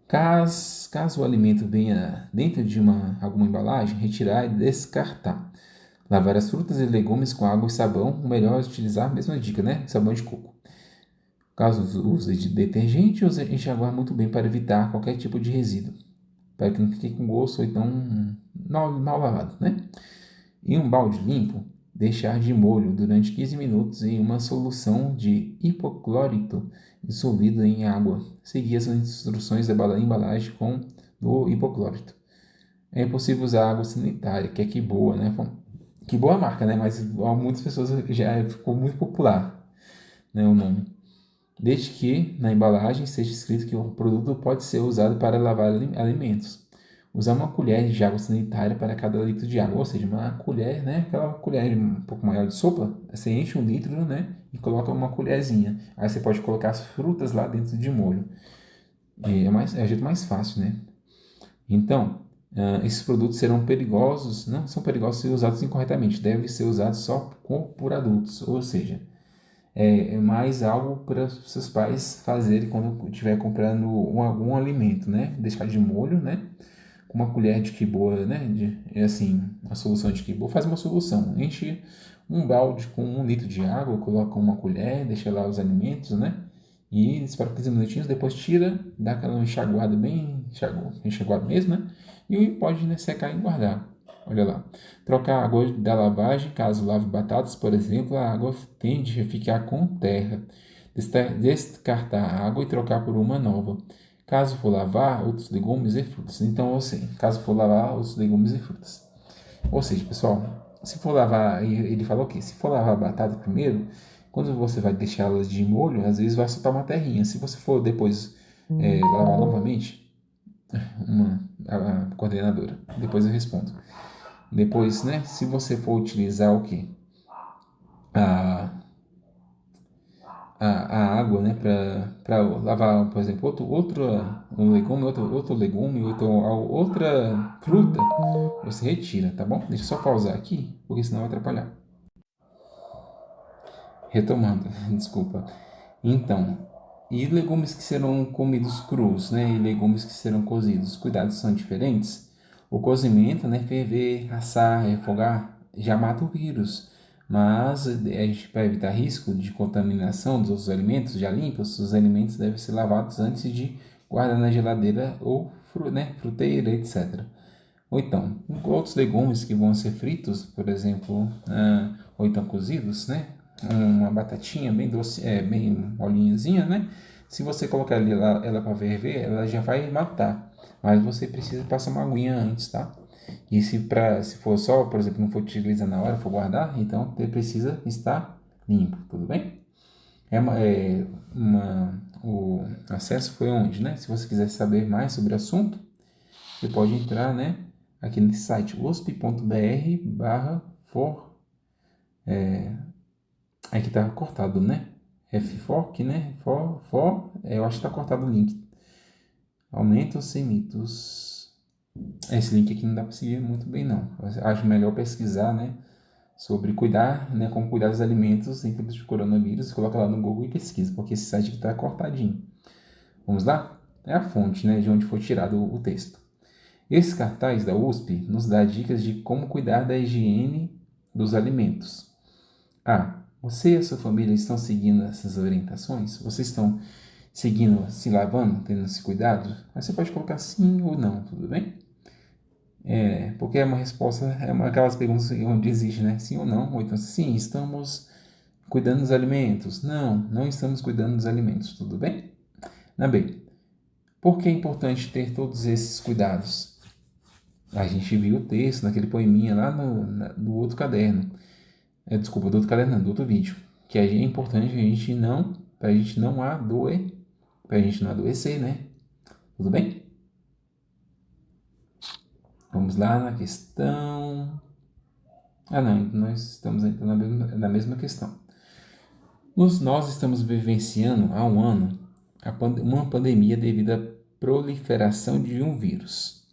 Caso o alimento venha dentro de alguma embalagem, retirar e descartar. Lavar as frutas e legumes com água e sabão. O melhor é utilizar a mesma dica, né? Sabão de coco. Caso use de detergente, enxaguar muito bem para evitar qualquer tipo de resíduo. Para que não fique com gosto ou então mal lavado, né? Em um balde limpo, deixar de molho durante 15 minutos em uma solução de hipoclorito dissolvido em água. Seguir as instruções da embalagem com o hipoclorito. É possível usar água sanitária, que é que boa, né? Que boa marca, né? Mas muitas pessoas já ficou muito popular, né, o nome. Desde que na embalagem seja escrito que o produto pode ser usado para lavar alimentos. Usar uma colher de água sanitária para cada litro de água, ou seja, uma colher, né? Aquela colher um pouco maior de sopa, você enche 1 litro, né? E coloca uma colherzinha. Aí você pode colocar as frutas lá dentro de molho. É o jeito mais fácil, né? Então, esses produtos serão perigosos, não são perigosos se usados incorretamente, devem ser usados só por adultos, ou seja, é mais algo para os seus pais fazerem quando estiver comprando algum alimento, né? Deixar de molho, né? Com uma colher de quiboa, né? Assim, a solução de quiboa, faz uma solução, enche um balde com 1 litro de água, coloca uma colher, deixa lá os alimentos, né? E espera 15 minutinhos, depois tira, dá aquela enxaguada bem enxaguada mesmo, né? E pode, né, secar e guardar. Olha lá. Trocar a água da lavagem, caso lave batatas, por exemplo, a água tende a ficar com terra. Descartar a água e trocar por uma nova. Caso for lavar outros legumes e frutas. Então, ou seja, caso for lavar outros legumes e frutas. Ou seja, pessoal, se for lavar, ele falou o quê? Se for lavar a batata primeiro, Quando você vai deixar elas de molho, às vezes vai soltar uma terrinha. Se você for depois lavar novamente, a coordenadora, depois eu respondo. Depois, né, se você for utilizar o quê? A, a água, né, para lavar, por exemplo, um legume, outro legume, outra fruta, você retira, tá bom? Deixa eu só pausar aqui, porque senão vai atrapalhar. Retomando, desculpa. Então, e legumes que serão comidos crus, né? E legumes que serão cozidos, os cuidados são diferentes. O cozimento, né? Ferver, assar, refogar, já mata o vírus. Mas a gente, para evitar risco de contaminação dos outros alimentos já limpos, os alimentos devem ser lavados antes de guardar na geladeira ou fruteira, etc. Ou então, outros legumes que vão ser fritos, por exemplo, ou então cozidos, né? Uma batatinha bem doce, bem molinhazinha, né? Se você colocar ela para ferver, ela já vai matar. Mas você precisa passar uma aguinha antes, tá? E se for só, por exemplo, não for utilizar na hora, for guardar, então você precisa estar limpo, tudo bem? O acesso foi onde, né? Se você quiser saber mais sobre o assunto, você pode entrar, né, aqui nesse site usp.br/for. Aqui tá cortado, né? F-Fork, né? Eu acho que tá cortado o link. Aumenta os mitos. Esse link aqui não dá para seguir muito bem, não. Eu acho melhor pesquisar, né? Sobre cuidar, né? Como cuidar dos alimentos em tempos de coronavírus. Coloca lá no Google e pesquisa, porque esse site aqui tá cortadinho. Vamos lá? É a fonte, né? De onde foi tirado o texto. Esse cartaz da USP nos dá dicas de como cuidar da higiene dos alimentos. Você e a sua família estão seguindo essas orientações? Vocês estão seguindo, se lavando, tendo esse cuidado? Aí você pode colocar sim ou não, tudo bem? Porque é uma resposta, aquelas perguntas onde existe, né? Sim ou não? Ou então, sim, estamos cuidando dos alimentos. Não, não estamos cuidando dos alimentos, tudo bem? Na B, por que é importante ter todos esses cuidados? A gente viu o texto naquele poeminha lá no outro caderno. Desculpa, do outro caderno, não, do outro vídeo. Que é importante pra gente não adoecer, né? Tudo bem? Vamos lá na questão. Não, nós estamos ainda na mesma questão. Nós estamos vivenciando há um ano uma pandemia devido à proliferação de um vírus.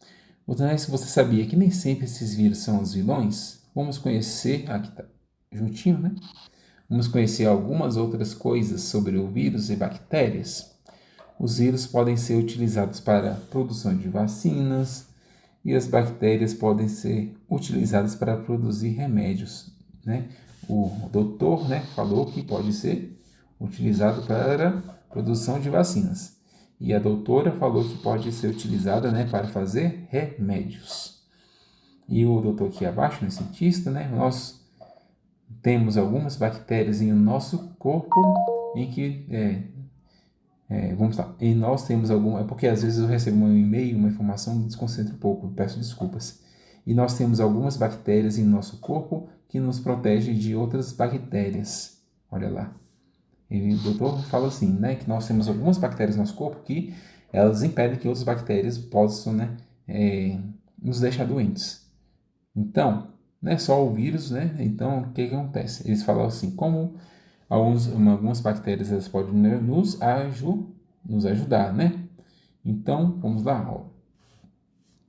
Se você sabia que nem sempre esses vírus são os vilões, vamos conhecer. Aqui tá juntinho, né? Vamos conhecer algumas outras coisas sobre o vírus e bactérias. Os vírus podem ser utilizados para a produção de vacinas e as bactérias podem ser utilizadas para produzir remédios, né? O doutor, né, falou que pode ser utilizado para a produção de vacinas. E a doutora falou que pode ser utilizada, né, para fazer remédios. E o doutor aqui abaixo, né, cientista, né, nós temos algumas bactérias em nosso corpo em que vamos lá. E nós temos algum. É porque às vezes eu recebo um e-mail, uma informação, me desconcentra um pouco, peço desculpas. E nós temos algumas bactérias em nosso corpo que nos protegem de outras bactérias. Olha lá. O doutor fala assim, né? Que nós temos algumas bactérias no nosso corpo que elas impedem que outras bactérias possam, né? Nos deixar doentes. Então, não é só o vírus, né? Então, o que acontece? Eles falam assim, como algumas bactérias elas podem nos ajudar, né? Então, vamos lá. Ó.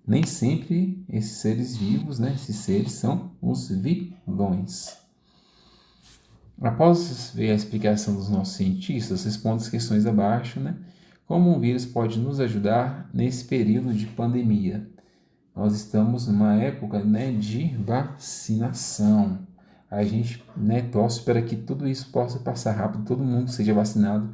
Nem sempre esses seres vivos, né? Esses seres são os vilões. Após ver a explicação dos nossos cientistas, responde as questões abaixo, né? Como um vírus pode nos ajudar nesse período de pandemia? Nós estamos numa época, né, de vacinação. A gente, né, torce para que tudo isso possa passar rápido, todo mundo seja vacinado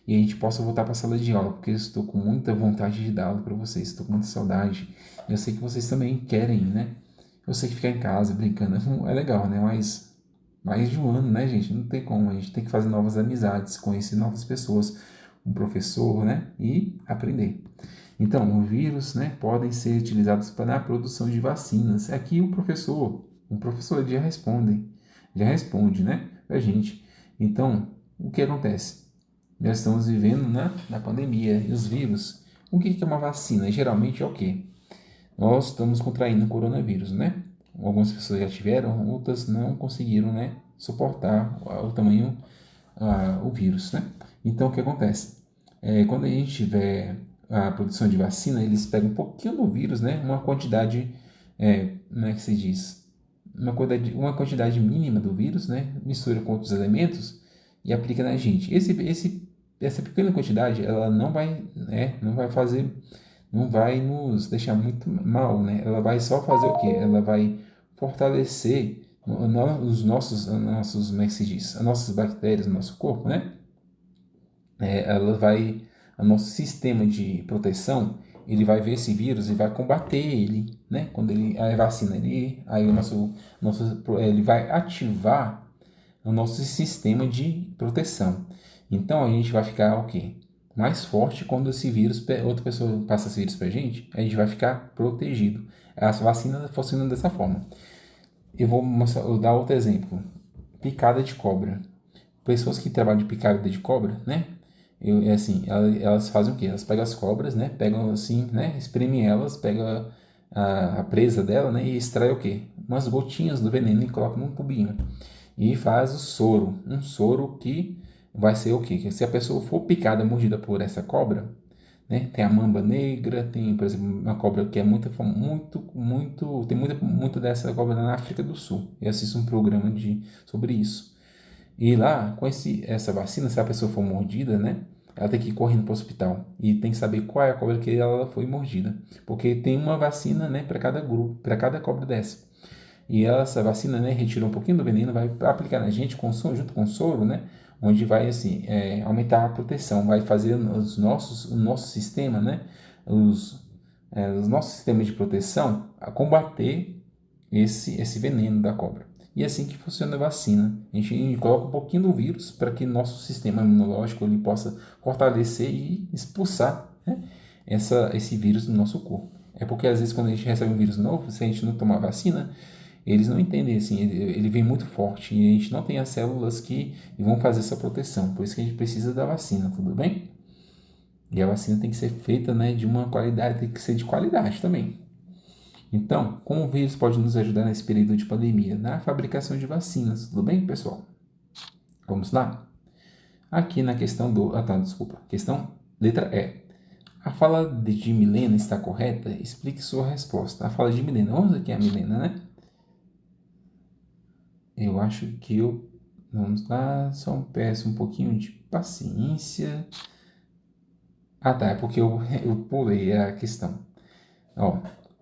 e a gente possa voltar para a sala de aula, porque eu estou com muita vontade de dar aula para vocês, estou com muita saudade. Eu sei que vocês também querem, né? Eu sei que ficar em casa brincando é legal, né? Mas mais de um ano, né, gente? Não tem como. A gente tem que fazer novas amizades, conhecer novas pessoas, um professor, né? E aprender. Então, os vírus, né, podem ser utilizados para a produção de vacinas. Aqui o professor já responde, né, para a gente. Então, o que acontece? Nós estamos vivendo na pandemia e os vírus. O que é uma vacina? Geralmente é o quê? Nós estamos contraindo o coronavírus, né? Algumas pessoas já tiveram, outras não conseguiram, né, suportar o tamanho, o vírus, né? Então, o que acontece? Quando a gente tiver a produção de vacina, eles pegam um pouquinho do vírus, né? Uma quantidade, como é que se diz? Uma quantidade mínima do vírus, né? Mistura com outros elementos e aplica na gente. Essa pequena quantidade, ela não vai nos deixar muito mal, né? Ela vai só fazer o quê? Ela vai fortalecer como é que se diz? As nossas bactérias no nosso corpo, né? Ela vai, o nosso sistema de proteção, ele vai ver esse vírus e vai combater ele, né? Quando a vacina, aí ele vai ativar o nosso sistema de proteção. Então a gente vai ficar o quê? Mais forte quando esse vírus, outra pessoa passa esse vírus pra gente, a gente vai ficar protegido. As vacinas funcionam dessa forma. Eu dar outro exemplo. Picada de cobra. Pessoas que trabalham de picada de cobra, né? Elas fazem o quê? Elas pegam as cobras, né? Pegam assim, né? Espremem elas, pegam a presa dela, né? E extrai o quê? Umas gotinhas do veneno e colocam num tubinho. E faz o soro. Um soro que vai ser o quê? Que se a pessoa for picada, mordida por essa cobra, né? Tem a mamba negra, tem, por exemplo, uma cobra que é tem muito dessa cobra na África do Sul. Eu assisto um programa sobre isso. E lá, com essa vacina, se a pessoa for mordida, né? Ela tem que ir correndo para o hospital e tem que saber qual é a cobra que ela foi mordida, porque tem uma vacina, né, para cada grupo, para cada cobra dessa. E essa vacina, né, retira um pouquinho do veneno, vai aplicar na gente junto com o soro, né, onde vai assim aumentar a proteção, vai fazer o nosso sistema, né, os nossos sistemas de proteção a combater esse veneno da cobra. E é assim que funciona a vacina. A gente coloca um pouquinho do vírus para que nosso sistema imunológico ele possa fortalecer e expulsar, né, esse vírus do nosso corpo. É porque às vezes quando a gente recebe um vírus novo, se a gente não tomar vacina, eles não entendem assim, ele vem muito forte e a gente não tem as células que vão fazer essa proteção. Por isso que a gente precisa da vacina, tudo bem? E a vacina tem que ser feita, né, de uma qualidade, tem que ser de qualidade também. Então, como o vírus pode nos ajudar nesse período de pandemia? Na fabricação de vacinas, tudo bem, pessoal? Vamos lá? Aqui na questão desculpa. Questão letra E. A fala de Milena está correta? Explique sua resposta. A fala de Milena. Vamos aqui a Milena, né? Eu acho que vamos lá, só peço um pouquinho de paciência. Ah, tá, é porque eu pulei a questão. Ó,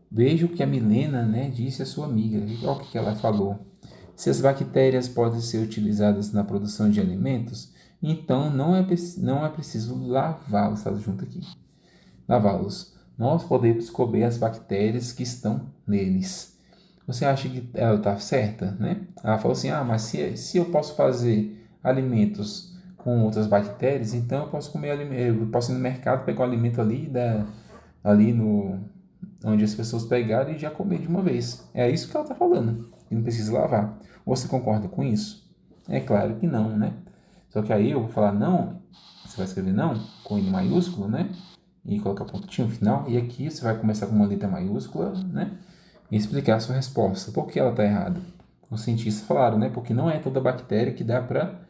veja o que a Milena, né, disse à sua amiga. Olha o que ela falou. Se as bactérias podem ser utilizadas na produção de alimentos, então não é preciso lavá-los, está junto aqui. Lavá-los. Nós podemos comer as bactérias que estão neles. Você acha que ela está certa, né? Ela falou assim, mas se eu posso fazer alimentos com outras bactérias, então eu posso comer eu posso ir no mercado pegar o alimento ali no onde as pessoas pegaram e já comer de uma vez. É isso que ela está falando. E não precisa lavar. Você concorda com isso? É claro que não, né? Só que aí eu vou falar não, você vai escrever não com N maiúsculo, né? E colocar pontinho no final. E aqui você vai começar com uma letra maiúscula, né? E explicar a sua resposta. Por que ela está errada? Os cientistas falaram, né? Porque não é toda bactéria que dá para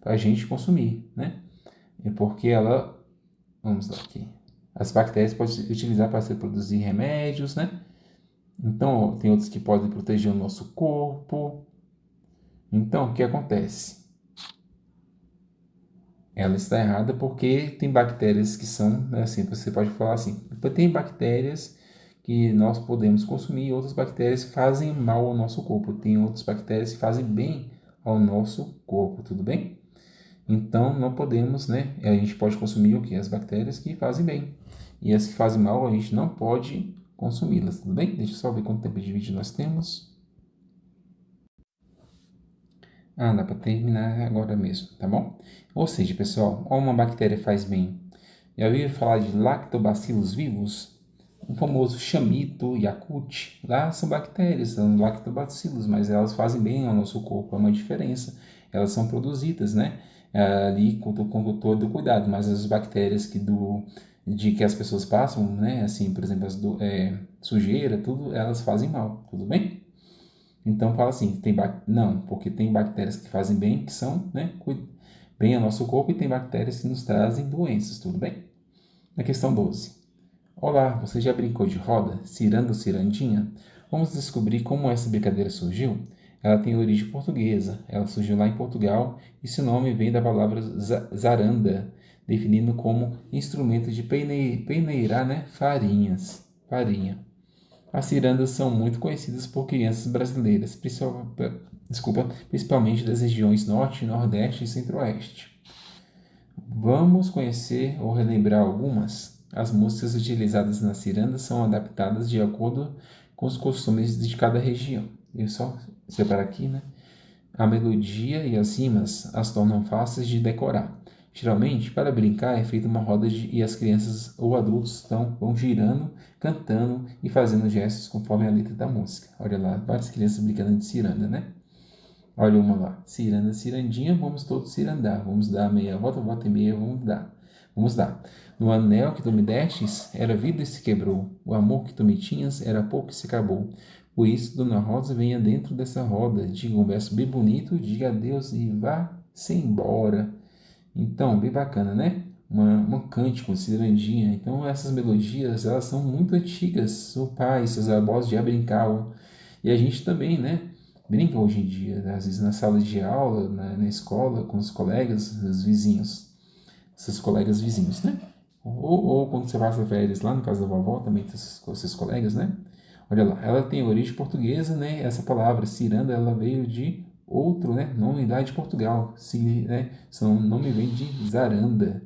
a gente consumir, né? É porque ela... Vamos lá aqui. As bactérias podem ser utilizadas para se produzir remédios, né? Então, tem outros que podem proteger o nosso corpo. Então, o que acontece? Ela está errada porque tem bactérias que são, assim, você pode falar assim, tem bactérias que nós podemos consumir e outras bactérias que fazem mal ao nosso corpo. Tem outras bactérias que fazem bem ao nosso corpo, tudo bem? Então, não podemos, né? A gente pode consumir o que? As bactérias que fazem bem. E as que fazem mal, a gente não pode consumi-las, tudo bem? Deixa eu só ver quanto tempo de vídeo nós temos. Dá para terminar agora mesmo, tá bom? Ou seja, pessoal, uma bactéria faz bem. Já ouviram falar de lactobacilos vivos? O famoso chamito, Yakult, lá são bactérias, são lactobacilos, mas elas fazem bem ao nosso corpo, é uma diferença. elas são produzidas, né? Ali com todo o cuidado, mas as bactérias de que as pessoas passam, né? Assim, por exemplo, sujeira, tudo, elas fazem mal, tudo bem? Então fala assim, não, porque tem bactérias que fazem bem, que são, né, bem ao nosso corpo, e tem bactérias que nos trazem doenças, tudo bem? Na questão 12. Olá, você já brincou de roda, ciranda ou cirandinha? Vamos descobrir como essa brincadeira surgiu? Ela tem origem portuguesa, ela surgiu lá em Portugal e seu nome vem da palavra zaranda, definindo como instrumento de peneirar, né, farinha. As cirandas são muito conhecidas por crianças brasileiras, principalmente das regiões Norte, Nordeste e Centro-Oeste. Vamos conhecer ou relembrar algumas? As músicas utilizadas na ciranda são adaptadas de acordo com os costumes de cada região. Eu só separar aqui, né? A melodia e as rimas as tornam fáceis de decorar. Geralmente, para brincar, é feita uma roda e as crianças ou adultos vão girando, cantando e fazendo gestos conforme a letra da música. Olha lá, várias crianças brincando de ciranda, né? Olha uma lá. Ciranda, cirandinha, vamos todos cirandar. Vamos dar meia volta, volta e meia, vamos dar. Vamos dar. No anel que tu me destes, era vida e se quebrou. O amor que tu me tinhas, era pouco e se acabou. Por isso, Dona Rosa, venha dentro dessa roda. Diga um verso bem bonito, diga adeus e vá-se embora. Então, bem bacana, né? Um cântico, cirandinha. Então, essas melodias, elas são muito antigas. O pai, seus avós já brincavam. E a gente também, né? Brinca hoje em dia, né? Às vezes na sala de aula, na escola, com os colegas, os vizinhos, seus colegas vizinhos, né? Ou quando você passa férias lá no caso da vovó, também tem seus colegas, né? Olha lá, ela tem origem portuguesa, né? Essa palavra ciranda, ela veio de outro, né? Nome lá de Portugal, né? Seu nome vem de zaranda.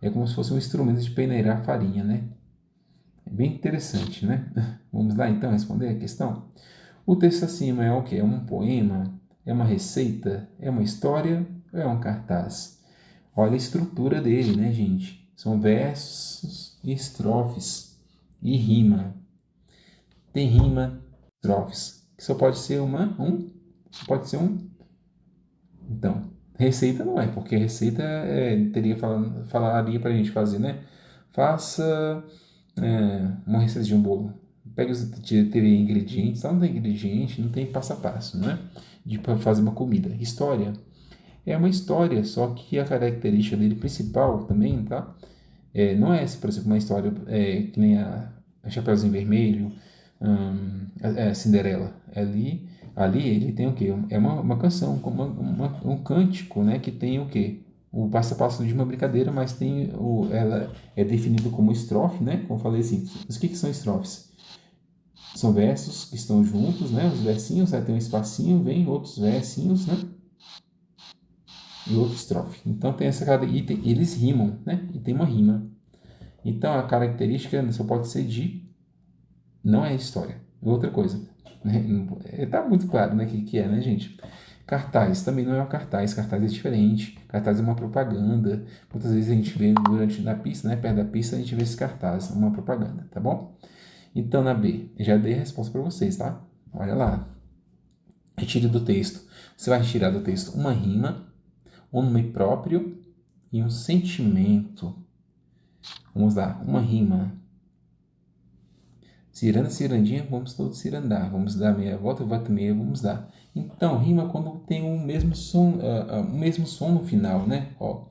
É como se fosse um instrumento de peneirar farinha, né? É bem interessante, né? Vamos lá então responder a questão? O texto acima é o que? É um poema? É uma receita? É uma história? Ou é um cartaz? Olha a estrutura dele, né, gente? São versos e estrofes e rima. Tem rima, estrofes, que só pode ser só pode ser um. Então, receita não é, porque receita falaria pra gente fazer, né? Faça uma receita de um bolo. Teria ingredientes, não tem ingrediente, não tem passo a passo, né? Para fazer uma comida. História é uma história, só que a característica dele principal também, tá? Não é, por exemplo, uma história que nem a Chapeuzinho Vermelho, Cinderela. Ali ele tem o quê? É uma canção, um cântico, né? Que tem o quê? O passo a passo de uma brincadeira, mas ela é definido como estrofe, né? Como eu falei assim, mas o que são estrofes? São versos que estão juntos, né? Os versinhos, aí tem um espacinho, vem outros versinhos, né? E outra estrofe. Então tem essa cada eles rimam, né? E tem uma rima. Então a característica só pode ser não é história, é outra coisa. Né? Tá muito claro, né? Que é, né, gente? Cartaz também não é um cartaz, cartaz é diferente. Cartaz é uma propaganda. Muitas vezes a gente vê na pista, né? Perto da pista a gente vê esse cartaz, uma propaganda, tá bom? Então na B, já dei a resposta para vocês, tá? Olha lá. Retire do texto. Você vai retirar do texto uma rima, um nome próprio e um sentimento. Vamos lá, uma rima. Ciranda, cirandinha, vamos todos cirandar. Vamos dar meia volta, volta meia, vamos dar. Então, rima quando tem o mesmo som no final, né? Ó,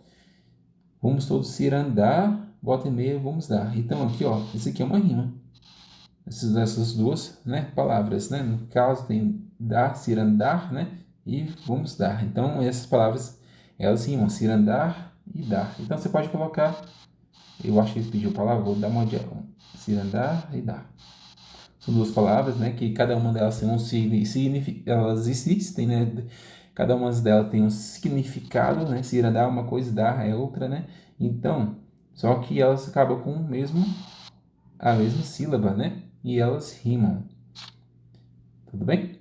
vamos todos cirandar, volta e meia, vamos dar. Então, aqui, ó, isso aqui é uma rima. Essas duas, né, palavras, né? No caso, tem dar, cirandar, né? E vamos dar. Então, essas palavras, elas rimam, cirandar e dar. Então, você pode colocar, eu acho que ele pediu palavra, vou dar uma olhada. Cirandar e dar. São duas palavras, né? Que cada uma delas tem elas existem, né? Cada uma delas tem um significado, né? Cirandar é uma coisa e dar é outra, né? Então, só que elas acabam com a mesma sílaba, né? E elas rimam. Tudo bem?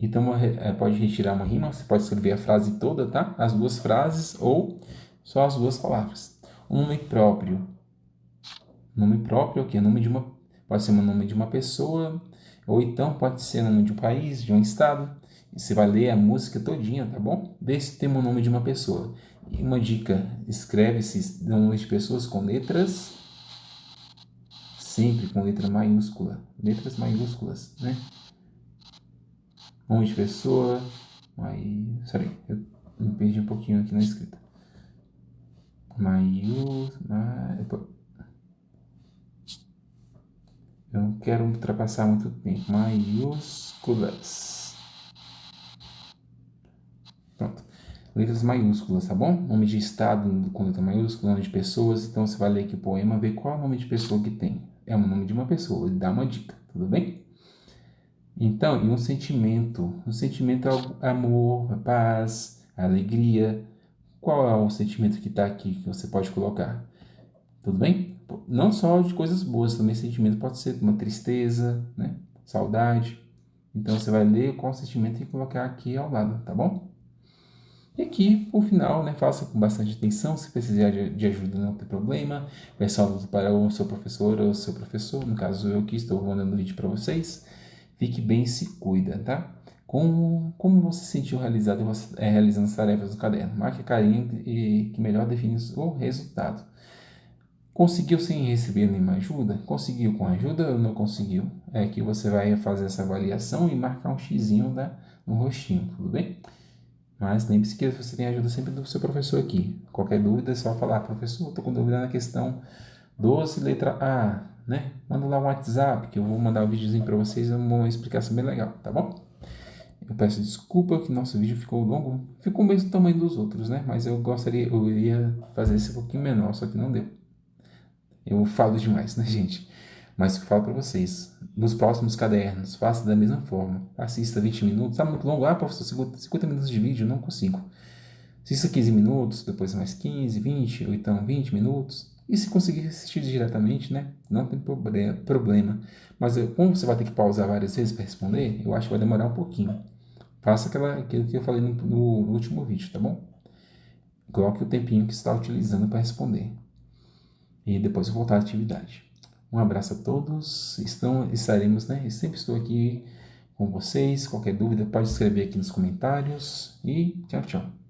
Então, pode retirar uma rima, você pode escrever a frase toda, tá? As duas frases ou só as duas palavras. Um nome próprio. Nome próprio, que é nome de pode ser o nome de uma pessoa, ou então pode ser nome de um país, de um estado. Você vai ler a música todinha, tá bom? Vê se tem o nome de uma pessoa. E uma dica, escreve esses nomes de pessoas com letras, sempre com letra maiúscula. Letras maiúsculas, né? Nome de pessoa, sorry, eu me perdi um pouquinho aqui na escrita. Eu não quero ultrapassar muito tempo. Maiúsculas. Pronto. Letras maiúsculas, tá bom? Nome de estado com letra maiúscula, nome de pessoas. Então você vai ler aqui o poema, ver qual é o nome de pessoa que tem. É o nome de uma pessoa, dá uma dica, tudo bem? Então, e um sentimento. O sentimento é amor, paz, alegria. Qual é o sentimento que está aqui que você pode colocar? Tudo bem? Não só de coisas boas, também sentimento pode ser uma tristeza, né? Saudade. Então você vai ler qual sentimento e colocar aqui ao lado, tá bom? E aqui, por final, né, faça com bastante atenção. Se precisar de ajuda, não tem problema. Peça ajuda para o seu professor ou o seu professor. No caso, eu que estou mandando o vídeo para vocês. Fique bem e se cuida, tá? Como você se sentiu realizado realizando as tarefas do caderno? Marque a carinha que melhor define o resultado. Conseguiu sem receber nenhuma ajuda? Conseguiu com ajuda ou não conseguiu? É que você vai fazer essa avaliação e marcar um xizinho no rostinho, tudo bem? Mas lembre-se que você tem a ajuda sempre do seu professor aqui. Qualquer dúvida é só falar, professor, estou com dúvida na questão 12, letra A, né? Manda lá um WhatsApp que eu vou mandar um videozinho para vocês, uma explicação bem legal, tá bom? Eu peço desculpa que nosso vídeo ficou longo, ficou o mesmo tamanho dos outros, né? Mas eu ia fazer esse um pouquinho menor, só que não deu. Eu falo demais, né, gente? Mas eu falo para vocês, nos próximos cadernos, faça da mesma forma. Assista 20 minutos, tá muito longo. Ah, professor, 50 minutos de vídeo, não consigo. Assista 15 minutos, depois mais 15, 20, ou então 20 minutos. E se conseguir assistir diretamente, né? Não tem problema. Mas como você vai ter que pausar várias vezes para responder, eu acho que vai demorar um pouquinho. Faça aquilo que eu falei no último vídeo, tá bom? Coloque o tempinho que você está utilizando para responder. E depois voltar à atividade. Um abraço a todos. Estaremos, né? Eu sempre estou aqui com vocês. Qualquer dúvida pode escrever aqui nos comentários. E tchau, tchau.